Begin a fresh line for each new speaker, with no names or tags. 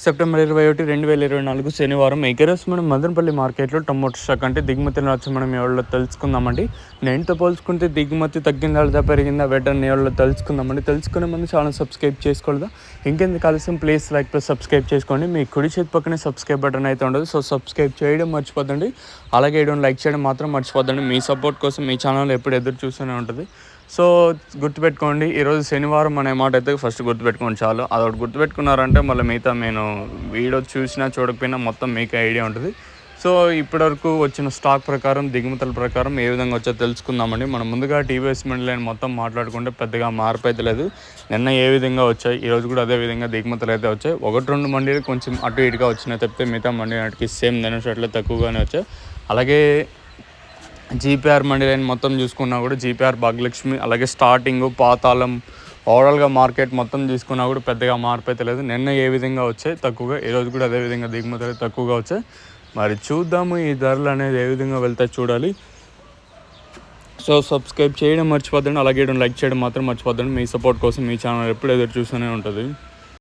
September 21, 2024 శనివారం ఈరోజు మనం మదనపల్లి మార్కెట్లో టమోటో స్టాక్ అంటే దిగుమతులను వచ్చి మనం ఎవరిలో తెలుసుకుందామండి. నేనుతో పోల్చుకుంటే దిగుమతి తగ్గిందా లేదా పెరిగిందా వెంటనే ఎవరిలో తెలుసుకుందామండి. తెలుసుకునే ముందు ఛానల్ సబ్స్క్రైబ్ చేసుకోలేదా? ఇంకెందుకు ఆలస్యం, ప్లీజ్ లైక్ ప్లస్ సబ్స్క్రైబ్ చేసుకోండి. మీ కుడి చేతి పక్కనే సబ్స్క్రైబ్ బటన్ అయితే ఉండదు, సో సబ్స్క్రైబ్ చేయడం మర్చిపోద్దండి. అలాగే లైక్ చేయడం మాత్రం మర్చిపోద్దండి. మీ సపోర్ట్ కోసం మీ ఛానల్ ఎప్పుడు ఎదురు చూస్తూనే ఉంటుంది. సో గుర్తుపెట్టుకోండి, ఈరోజు శనివారం అనే మాట అయితే ఫస్ట్ గుర్తుపెట్టుకోండి చాలు. అదొకటి గుర్తుపెట్టుకున్నారంటే మళ్ళీ మిగతా నేను వీడియో చూసినా చూడకపోయినా మొత్తం మీకు ఐడియా ఉంటుంది. సో ఇప్పటివరకు వచ్చిన స్టాక్ ప్రకారం దిగుమతుల ప్రకారం ఏ విధంగా వచ్చో తెలుసుకుందామండి. మనం ముందుగా టీవీఎస్ మండలి మొత్తం మాట్లాడుకుంటే పెద్దగా మార్పు అయితే లేదు. నిన్న ఏ విధంగా వచ్చాయి, ఈరోజు కూడా అదే విధంగా దిగుమతులు అయితే వచ్చాయి. 1-2 మండీలు కొంచెం అటు ఇటుగా వచ్చినాయి తప్పితే మిగతా మండీ నాటికి సేమ్ నిన్నట్లే తక్కువగానే వచ్చాయి. అలాగే జీపీఆర్ మండీ లైన్ మొత్తం చూసుకున్నా కూడా జీపీఆర్ భాగ్యలక్ష్మి అలాగే స్టార్టింగ్ పాతాళం ఓవరాల్గా మార్కెట్ మొత్తం తీసుకున్నా కూడా పెద్దగా మార్పు అయితే లేదు. నిన్న ఏ విధంగా వచ్చాయి తక్కువగా, ఈరోజు కూడా అదే విధంగా దిగుమతులు తక్కువగా వచ్చాయి. మరి చూద్దాము ఈ ధరలు అనేది ఏ విధంగా వెళ్తాయి చూడాలి. సో సబ్స్క్రైబ్ చేయడం మర్చిపోద్దండి, అలాగే లైక్ చేయడం మాత్రం మర్చిపోద్దండి. మీ సపోర్ట్ కోసం మీ ఛానల్ ఎప్పుడు ఎదురు చూస్తూనే ఉంటుంది.